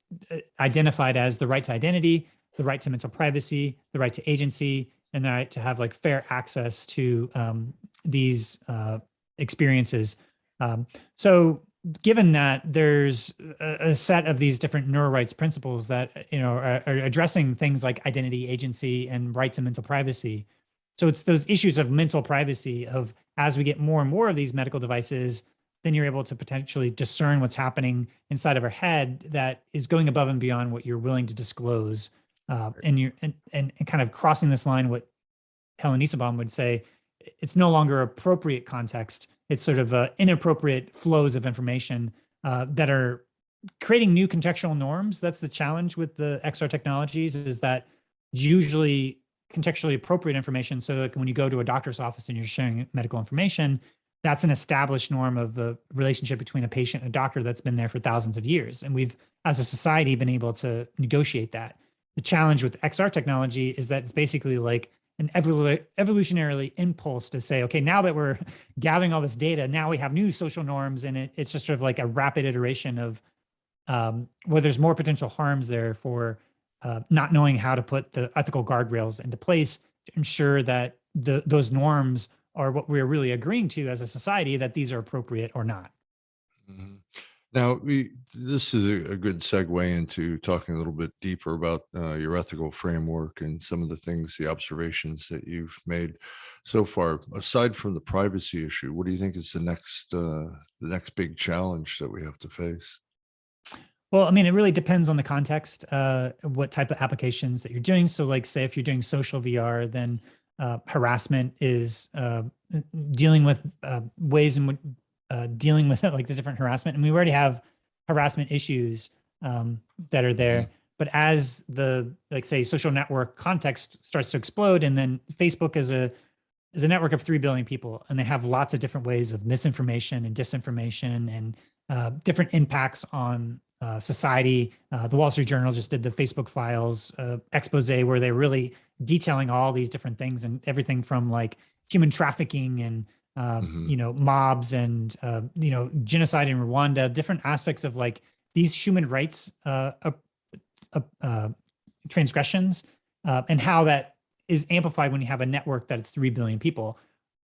identify as the right to identity, the right to mental privacy, the right to agency, and the right to have like fair access to these experiences. So given that there's a set of these different neuro rights principles that are addressing things like identity, agency, and right to mental privacy. So it's those issues of mental privacy of, as we get more and more of these medical devices, then you're able to potentially discern what's happening inside of our head that is going above and beyond what you're willing to disclose. And kind of crossing this line, what Helen Niesebaum would say, it's no longer appropriate context. It's sort of inappropriate flows of information that are creating new contextual norms. That's the challenge with the XR technologies, is that usually contextually appropriate information. So like when you go to a doctor's office and you're sharing medical information, that's an established norm of the relationship between a patient and a doctor that's been there for thousands of years. And we've, as a society, been able to negotiate that. The challenge with XR technology is that it's basically like an evolutionarily impulse to say, okay, now that we're gathering all this data, now we have new social norms, and it's just sort of like a rapid iteration of where there's more potential harms there for not knowing how to put the ethical guardrails into place to ensure that those norms are what we're really agreeing to as a society, that these are appropriate or not. Mm-hmm. Now, this is a good segue into talking a little bit deeper about your ethical framework and some of the things, the observations that you've made so far. Aside from the privacy issue, what do you think is the next big challenge that we have to face? Well, I mean, it really depends on the context, what type of applications that you're doing. So like, say, if you're doing social VR, then harassment is dealing with ways in which dealing with like the different harassment. And we already have harassment issues that are there. But as the, like, say, social network context starts to explode, and then Facebook is a network of 3 billion people, and they have lots of different ways of misinformation and disinformation and different impacts on society. The Wall Street Journal just did the Facebook files expose, where they're really detailing all these different things, and everything from like human trafficking and mobs and genocide in Rwanda, different aspects of like these human rights transgressions, and how that is amplified when you have a network that it's 3 billion people.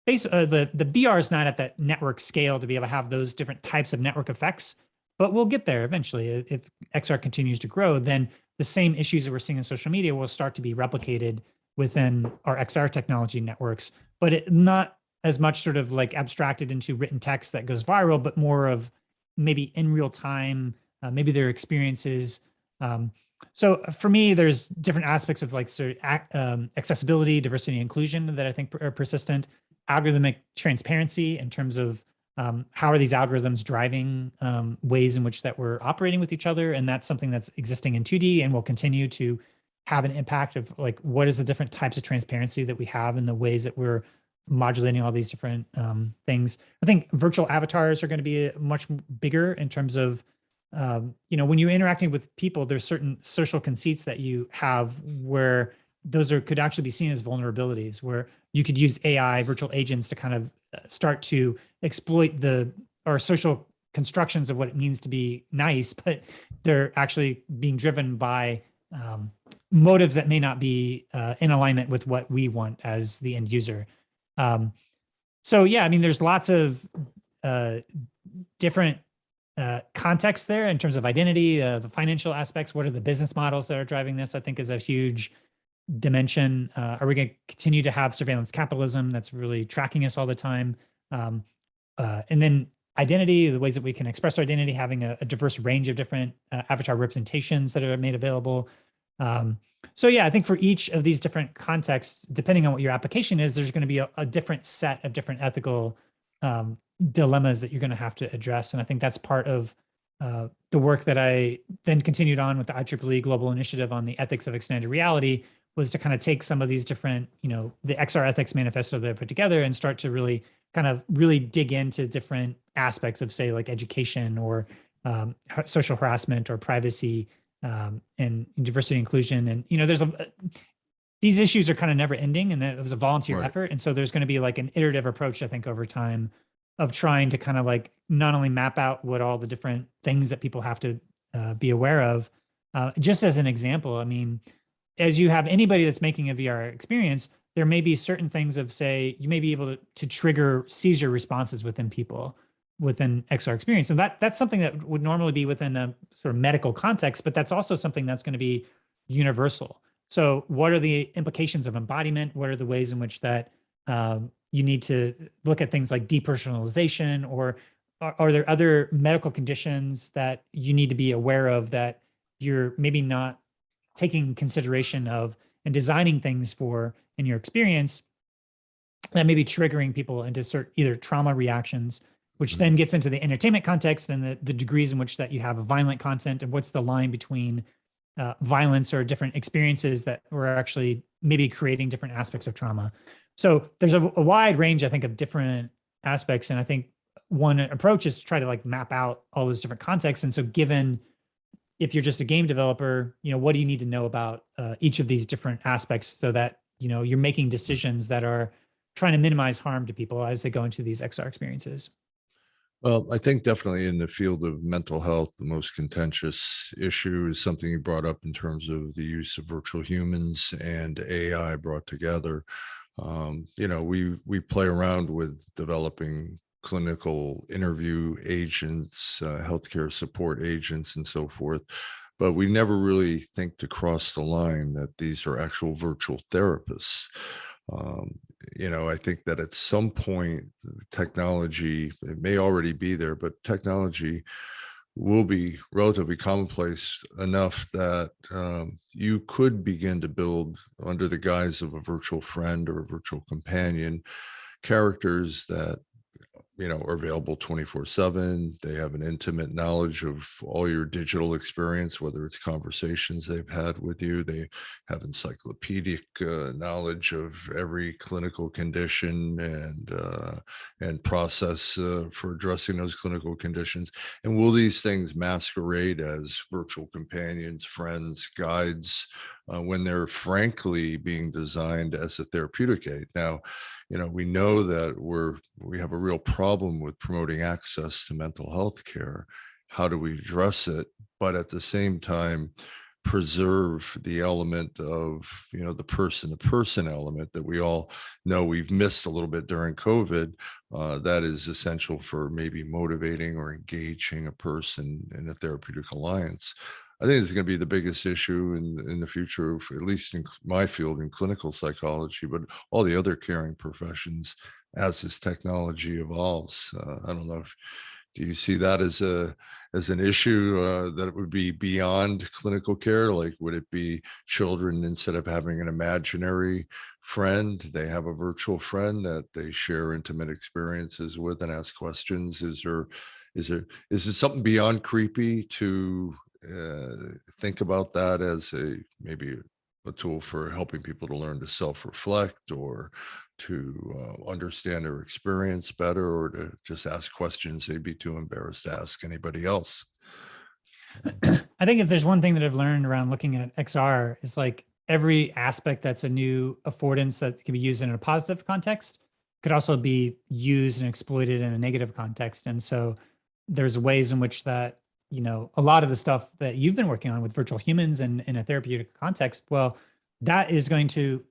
The VR is not at that network scale to be able to have those different types of network effects, but we'll get there eventually. If XR continues to grow, then the same issues that we're seeing in social media will start to be replicated within our XR technology networks, but not as much sort of like abstracted into written text that goes viral, but more of maybe in real time, maybe their experiences. So for me, there's different aspects of like sort of accessibility, diversity, and inclusion that I think are persistent. Algorithmic transparency in terms of how are these algorithms driving ways in which that we're operating with each other, and that's something that's existing in 2D and will continue to have an impact of like what is the different types of transparency that we have in the ways that we're modulating all these different things. I think virtual avatars are going to be much bigger in terms of when you're interacting with people, there's certain social conceits that you have where those could actually be seen as vulnerabilities, where you could use AI virtual agents to kind of start to exploit our social constructions of what it means to be nice, but they're actually being driven by motives that may not be in alignment with what we want as the end user. So yeah, I mean, there's lots of different context there in terms of identity, the financial aspects. What are the business models that are driving this? I think is a huge dimension. Are we going to continue to have surveillance capitalism that's really tracking us all the time? And then identity, the ways that we can express our identity, having a diverse range of different avatar representations that are made available. So yeah, I think for each of these different contexts, depending on what your application is, there's going to be a different set of different ethical dilemmas that you're going to have to address. And I think that's part of the work that I then continued on with the IEEE Global Initiative on the Ethics of Extended Reality, was to kind of take some of these different, the XR Ethics Manifesto that I put together and start to really dig into different aspects of, say, like education or social harassment or privacy and diversity and inclusion. And, these issues are kind of never ending, and it was a volunteer effort. And so there's going to be like an iterative approach, I think, over time of trying to kind of like not only map out what all the different things that people have to be aware of. Just as an example, I mean, as you have anybody that's making a VR experience, there may be certain things of, say, you may be able to trigger seizure responses within people within XR experience. And that's something that would normally be within a sort of medical context, but that's also something that's going to be universal. So what are the implications of embodiment? What are the ways in which that you need to look at things like depersonalization, or are there other medical conditions that you need to be aware of that you're maybe not taking consideration of and designing things for in your experience that may be triggering people into either trauma reactions, which then gets into the entertainment context and the degrees in which that you have a violent content, and what's the line between violence or different experiences that were actually maybe creating different aspects of trauma. So there's a wide range, I think, of different aspects. And I think one approach is to try to like map out all those different contexts. And so given, if you're just a game developer, what do you need to know about each of these different aspects so that, you're making decisions that are trying to minimize harm to people as they go into these XR experiences? Well, I think definitely in the field of mental health, the most contentious issue is something you brought up in terms of the use of virtual humans and AI brought together. We play around with developing clinical interview agents, healthcare support agents, and so forth. But we never really think to cross the line that these are actual virtual therapists. I think that at some point, technology, it may already be there, but technology will be relatively commonplace enough that you could begin to build, under the guise of a virtual friend or a virtual companion, characters that are available 24/7. They have an intimate knowledge of all your digital experience, whether it's conversations they've had with you. They have encyclopedic knowledge of every clinical condition and process for addressing those clinical conditions. And will these things masquerade as virtual companions, friends, guides, when they're frankly being designed as a therapeutic aid? Now, we know that we have a real problem with promoting access to mental health care. How do we address it? But at the same time, preserve the element of, the person-to-person element that we all know we've missed a little bit during COVID. That is essential for maybe motivating or engaging a person in a therapeutic alliance. I think it's going to be the biggest issue in the future, at least in my field in clinical psychology, but all the other caring professions as this technology evolves. I don't know do you see that as an issue that it would be beyond clinical care? Like, would it be children, instead of having an imaginary friend, they have a virtual friend that they share intimate experiences with and ask questions? Is it something beyond creepy to think about that as maybe a tool for helping people to learn to self-reflect, or to understand their experience better, or to just ask questions they'd be too embarrassed to ask anybody else? I think if there's one thing that I've learned around looking at XR, is like every aspect that's a new affordance that can be used in a positive context could also be used and exploited in a negative context. And so there's ways in which that, a lot of the stuff that you've been working on with virtual humans and in a therapeutic context, well, that is going to,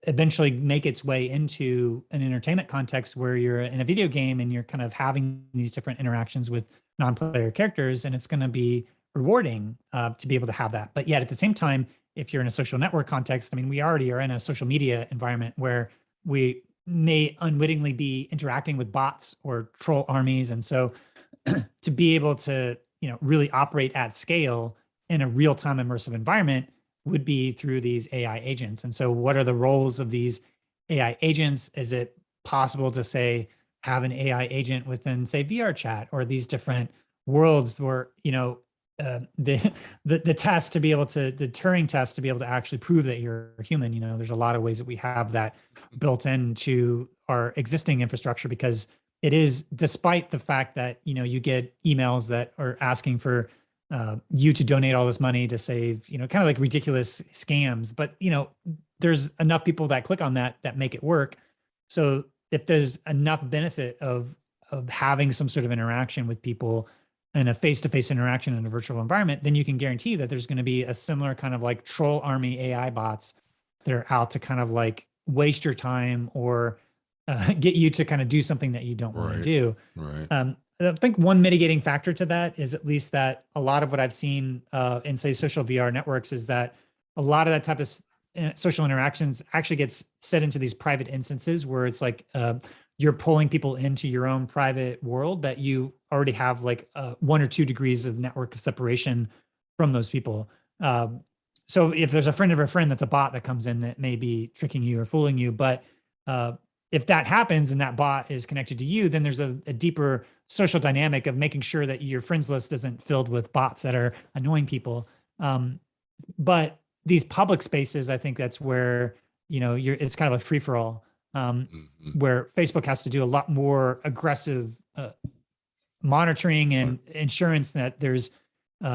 eventually make its way into an entertainment context where you're in a video game and you're kind of having these different interactions with non-player characters, and it's going to be rewarding to be able to have that. But yet at the same time, if you're in a social network context, I mean, we already are in a social media environment where we may unwittingly be interacting with bots or troll armies. And so to be able to, really operate at scale in a real-time immersive environment would be through these AI agents. And so what are the roles of these AI agents? Is it possible to say, have an AI agent within, say, VR chat, or these different worlds where, the test to be able to, the Turing test to be able to actually prove that you're human? There's a lot of ways that we have that built into our existing infrastructure, because it is, despite the fact that, you get emails that are asking for you to donate all this money to save, kind of like ridiculous scams. But, there's enough people that click on that make it work. So if there's enough benefit of having some sort of interaction with people and a face-to-face interaction in a virtual environment, then you can guarantee that there's going to be a similar kind of like troll army AI bots that are out to kind of like waste your time or get you to kind of do something that you don't want to do. Right. I think one mitigating factor to that is at least that a lot of what I've seen in, say, social VR networks is that a lot of that type of social interactions actually gets set into these private instances where it's like you're pulling people into your own private world that you already have like 1 or 2 degrees of network separation from those people. So if there's a friend of a friend that's a bot that comes in that may be tricking you or fooling you, but if that happens and that bot is connected to you, then there's a deeper social dynamic of making sure that your friends list isn't filled with bots that are annoying people. But these public spaces, I think that's where, it's kind of a free for all, where Facebook has to do a lot more aggressive monitoring and insurance that there's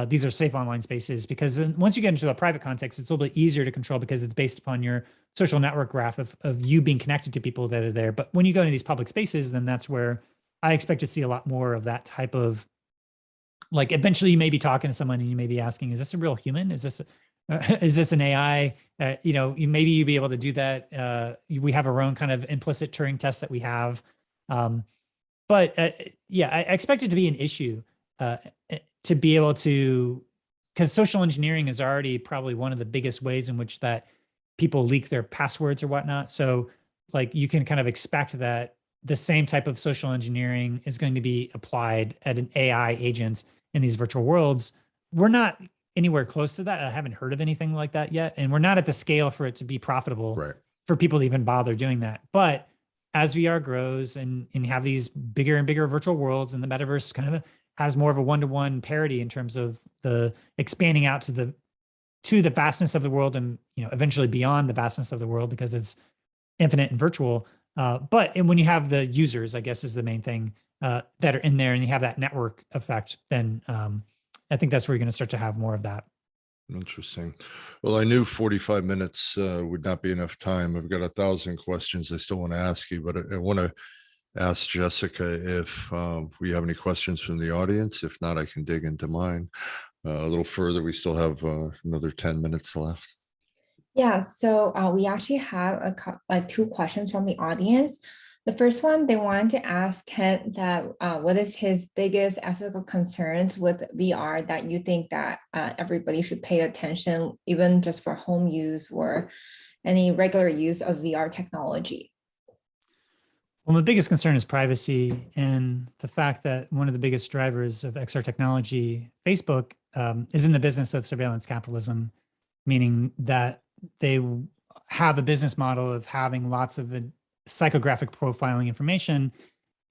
these are safe online spaces, because once you get into a private context, it's a little bit easier to control because it's based upon your social network graph of you being connected to people that are there. But when you go into these public spaces, then that's where I expect to see a lot more of that type of, like, eventually you may be talking to someone and you may be asking, is this a real human? Is this an AI? Maybe you'd be able to do that. We have our own kind of implicit Turing test that we have. But yeah, I expect it to be an issue to be able to, because social engineering is already probably one of the biggest ways in which that people leak their passwords or whatnot. So like you can kind of expect that the same type of social engineering is going to be applied at an AI agents in these virtual worlds. We're not anywhere close to that. I haven't heard of anything like that yet. And we're not at the scale for it to be profitable for people to even bother doing that. But as VR grows and you have these bigger and bigger virtual worlds, and the metaverse kind of has more of a one-to-one parity in terms of the expanding out to the vastness of the world, and eventually beyond the vastness of the world because it's infinite and virtual. But when you have the users, I guess is the main thing that are in there, and you have that network effect, then I think that's where you're going to start to have more of that. Interesting. Well, I knew 45 minutes would not be enough time. I've got 1,000 questions I still want to ask you, but I want to ask Jessica if we have any questions from the audience. If not, I can dig into mine a little further. We still have another 10 minutes left. Yeah, so we actually have two questions from the audience. The first one, they wanted to ask Kent that what is his biggest ethical concerns with VR that you think that everybody should pay attention, even just for home use or any regular use of VR technology? Well, my biggest concern is privacy, and the fact that one of the biggest drivers of XR technology, Facebook, is in the business of surveillance capitalism, meaning that they have a business model of having lots of psychographic profiling information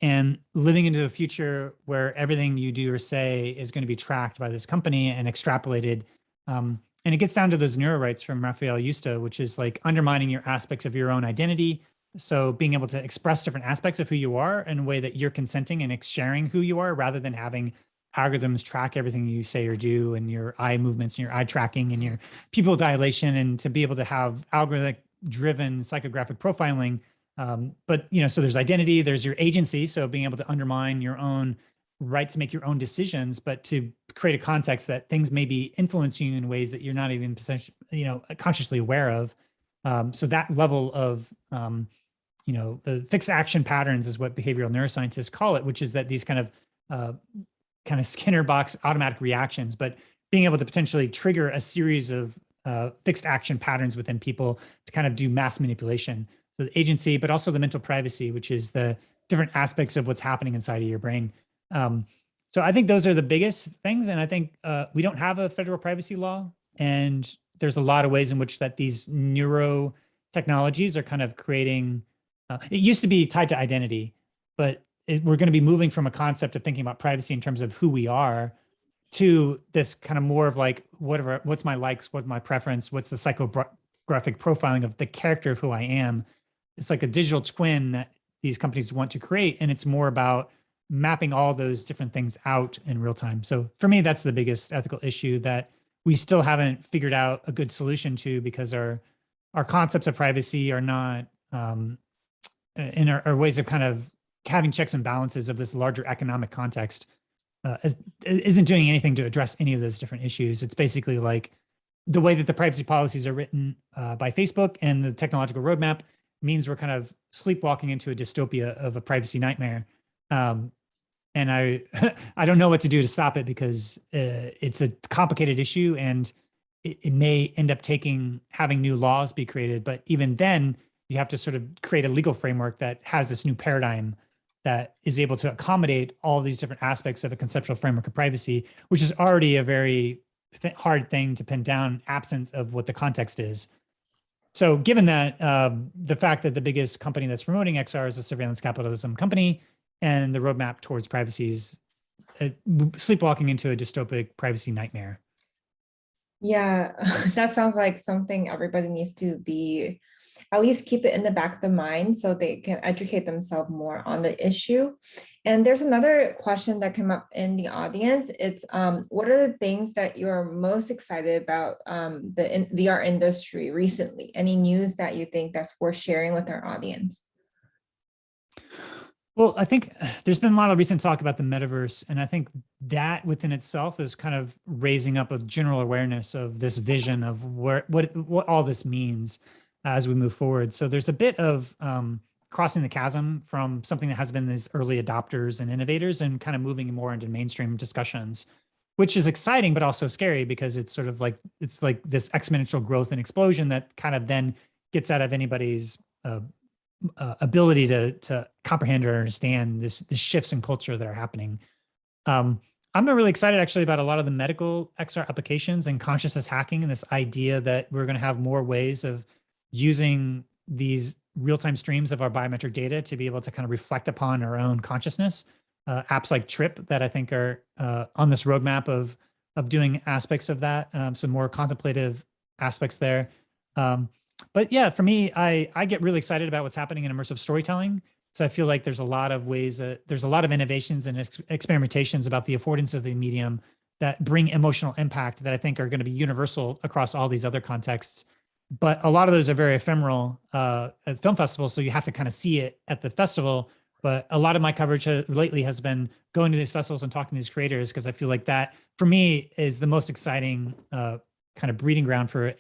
and living into a future where everything you do or say is going to be tracked by this company and extrapolated. And it gets down to those neurorights from Raphael Yusta, which is like undermining your aspects of your own identity. So being able to express different aspects of who you are in a way that you're consenting and sharing who you are, rather than having algorithms track everything you say or do, and your eye movements and your eye tracking and your pupil dilation, and to be able to have algorithmic driven psychographic profiling. But so there's identity, there's your agency. So being able to undermine your own right to make your own decisions, but to create a context that things may be influencing you in ways that you're not even consciously aware of. So that level of the fixed action patterns is what behavioral neuroscientists call it, which is that these kind of Skinner box automatic reactions, but being able to potentially trigger a series of fixed action patterns within people to kind of do mass manipulation. So the agency, but also the mental privacy, which is the different aspects of what's happening inside of your brain. So I think those are the biggest things. And I think we don't have a federal privacy law. And there's a lot of ways in which that these neuro technologies are kind of creating, it used to be tied to identity, but we're going to be moving from a concept of thinking about privacy in terms of who we are to this kind of more of like, what's my likes, what's my preference, what's the psychographic profiling of the character of who I am. It's like a digital twin that these companies want to create. And it's more about mapping all those different things out in real time. So for me, that's the biggest ethical issue that we still haven't figured out a good solution to, because our concepts of privacy are not in our ways of kind of having checks and balances of this larger economic context isn't doing anything to address any of those different issues. It's basically like the way that the privacy policies are written by Facebook and the technological roadmap means we're kind of sleepwalking into a dystopia of a privacy nightmare. And I don't know what to do to stop it, because it's a complicated issue, and it may end up having new laws be created. But even then, you have to sort of create a legal framework that has this new paradigm that is able to accommodate all these different aspects of a conceptual framework of privacy, which is already a very hard thing to pin down, absence of what the context is. So given that, the fact that the biggest company that's promoting XR is a surveillance capitalism company, and the roadmap towards privacy is sleepwalking into a dystopic privacy nightmare. Yeah, that sounds like something everybody needs to be, at least keep it in the back of the mind so they can educate themselves more on the issue. And there's another question that came up in the audience. It's what are the things that you're most excited about the VR industry recently? Any news that you think that's worth sharing with our audience? Well, I think there's been a lot of recent talk about the metaverse, and I think that within itself is kind of raising up a general awareness of this vision of what all this means as we move forward. So there's a bit of crossing the chasm from something that has been these early adopters and innovators and kind of moving more into mainstream discussions, which is exciting, but also scary, because it's sort of like, it's like this exponential growth and explosion that kind of then gets out of anybody's ability to comprehend or understand the shifts in culture that are happening. I'm really excited actually about a lot of the medical XR applications and consciousness hacking, and this idea that we're going to have more ways of using these real-time streams of our biometric data to be able to kind of reflect upon our own consciousness. Apps like Trip that I think are on this roadmap of doing aspects of that, some more contemplative aspects there. But yeah, for me, I get really excited about what's happening in immersive storytelling. So I feel like there's a lot of ways, there's a lot of innovations and experimentations about the affordance of the medium that bring emotional impact that I think are going to be universal across all these other contexts. But a lot of those are very ephemeral at film festivals, so you have to kind of see it at the festival. But a lot of my coverage lately has been going to these festivals and talking to these creators, because I feel like that, for me, is the most exciting kind of breeding ground for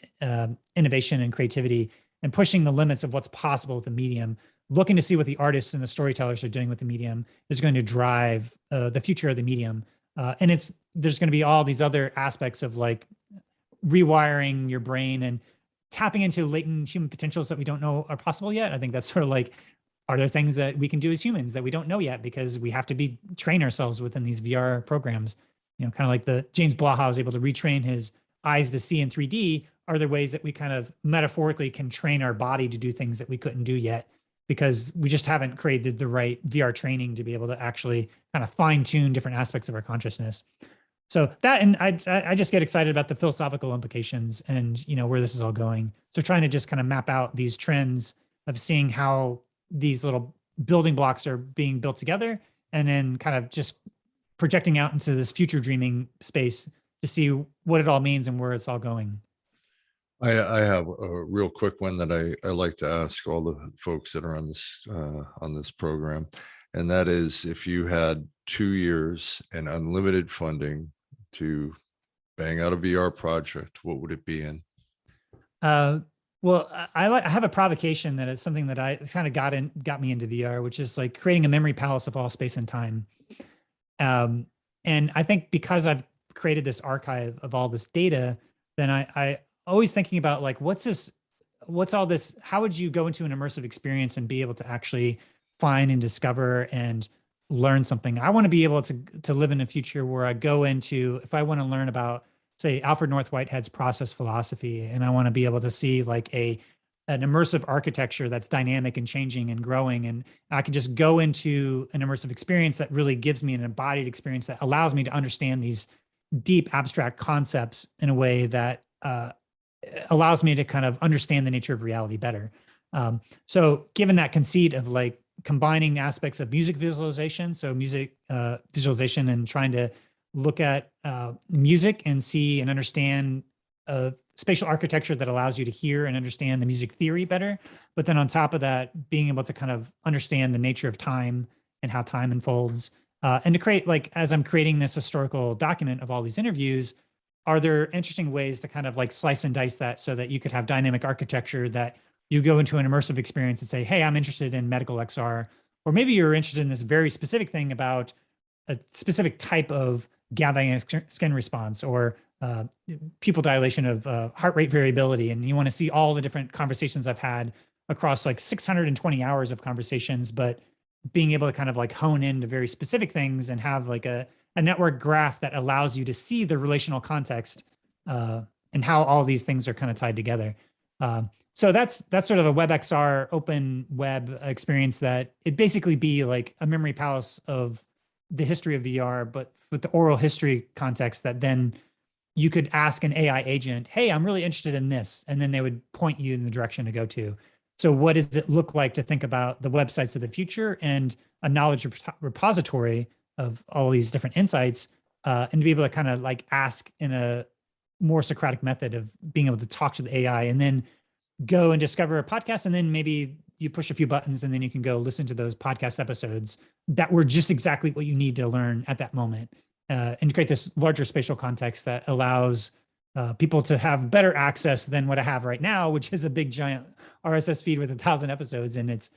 innovation and creativity, and pushing the limits of what's possible with the medium. Looking to see what the artists and the storytellers are doing with the medium is going to drive the future of the medium. And there's going to be all these other aspects of like rewiring your brain and tapping into latent human potentials that we don't know are possible yet. I think that's sort of like, are there things that we can do as humans that we don't know yet, because we have to train ourselves within these VR programs? You know, kind of like the James Blaha was able to retrain his eyes to see in 3D. Are there ways that we kind of metaphorically can train our body to do things that we couldn't do yet, because we just haven't created the right VR training to be able to actually kind of fine tune different aspects of our consciousness? So that, and I just get excited about the philosophical implications and, you know, where this is all going. So trying to just kind of map out these trends of seeing how these little building blocks are being built together, and then kind of just projecting out into this future dreaming space to see what it all means and where it's all going. I have a real quick one that I like to ask all the folks that are on this program, and that is, if you had 2 years and unlimited funding to bang out a VR project, what would it be in? Well, I have a provocation that is something that I kind of got me into VR, which is like creating a memory palace of all space and time. And I think because I've created this archive of all this data, then I always thinking about like, what's all this? How would you go into an immersive experience and be able to actually find and discover and learn something? I want to be able to live in a future where I go into, if I want to learn about, say, Alfred North Whitehead's process philosophy, and I want to be able to see like an immersive architecture that's dynamic and changing and growing, and I can just go into an immersive experience that really gives me an embodied experience that allows me to understand these deep abstract concepts in a way that allows me to kind of understand the nature of reality better. So given that conceit of like combining aspects of music visualization, so music visualization, and trying to look at music and see and understand spatial architecture that allows you to hear and understand the music theory better. But then on top of that, being able to kind of understand the nature of time and how time unfolds. And to create, like, as I'm creating this historical document of all these interviews, are there interesting ways to kind of like slice and dice that so that you could have dynamic architecture that you go into an immersive experience and say, hey, I'm interested in medical XR, or maybe you're interested in this very specific thing about a specific type of galvanic skin response, or pupil dilation of heart rate variability. And you want to see all the different conversations I've had across like 620 hours of conversations, but being able to kind of like hone into very specific things and have like a network graph that allows you to see the relational context and how all these things are kind of tied together. So that's sort of a WebXR open web experience that it basically be like a memory palace of the history of VR, but with the oral history context that then you could ask an AI agent, hey, I'm really interested in this. And then they would point you in the direction to go to. So what does it look like to think about the websites of the future and a knowledge repository of all these different insights, and to be able to kind of like ask in a more Socratic method of being able to talk to the AI, and then go and discover a podcast, and then maybe you push a few buttons and then you can go listen to those podcast episodes that were just exactly what you need to learn at that moment, and create this larger spatial context that allows people to have better access than what I have right now, which is a big giant RSS feed with 1,000 episodes, and it's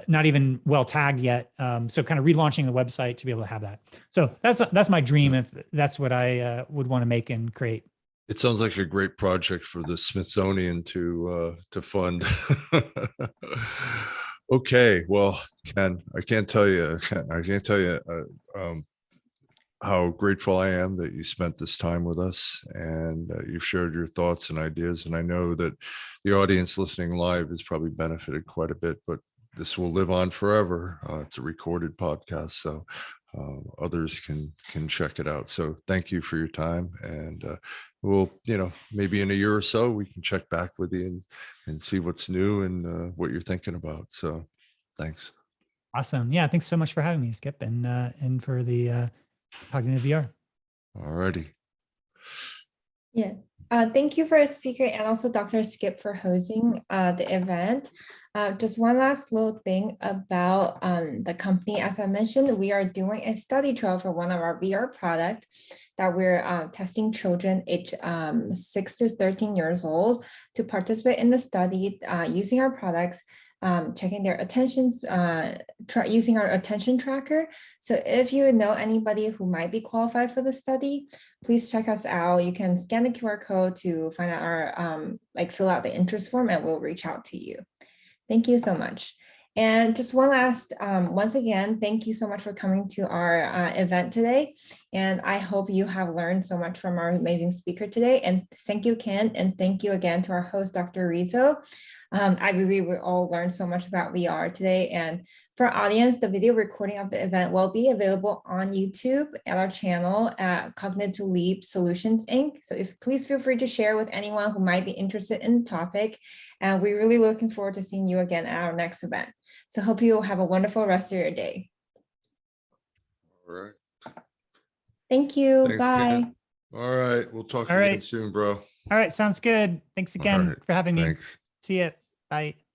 not even well tagged yet. So kind of relaunching the website to be able to have that. So that's my dream, if that's what I would want to make and create. It sounds like a great project for the Smithsonian to fund. Okay, well, Ken, I can't tell you how grateful I am that you spent this time with us and you've shared your thoughts and ideas. And I know that the audience listening live has probably benefited quite a bit, but this will live on forever. It's a recorded podcast, so others can check it out. So thank you for your time, and we'll, maybe in a year or so we can check back with you and see what's new and what you're thinking about. So thanks. Awesome. Yeah. Thanks so much for having me, Skip, and for the cognitive VR. All righty. Yeah. Thank you for a speaker and also Dr. Skip for hosting the event. Just one last little thing about the company. As I mentioned, we are doing a study trial for one of our VR products that we're testing children aged 6 to 13 years old to participate in the study using our products, checking their attentions, using our attention tracker. So if you know anybody who might be qualified for the study, please check us out. You can scan the QR code to find out our, fill out the interest form, and we'll reach out to you. Thank you so much. And just one last, once again, thank you so much for coming to our event today. And I hope you have learned so much from our amazing speaker today. And thank you, Ken. And thank you again to our host, Dr. Rizzo. I believe we all learned so much about VR today. And for our audience, the video recording of the event will be available on YouTube at our channel at Cognitive Leap Solutions, Inc. So please feel free to share with anyone who might be interested in the topic. And we're really looking forward to seeing you again at our next event. So hope you will have a wonderful rest of your day. All right. Thank you. Thanks, Bye. Ken. All right. We'll talk again soon, bro. All right. Sounds good. Thanks again for having me. Thanks. See ya. Bye.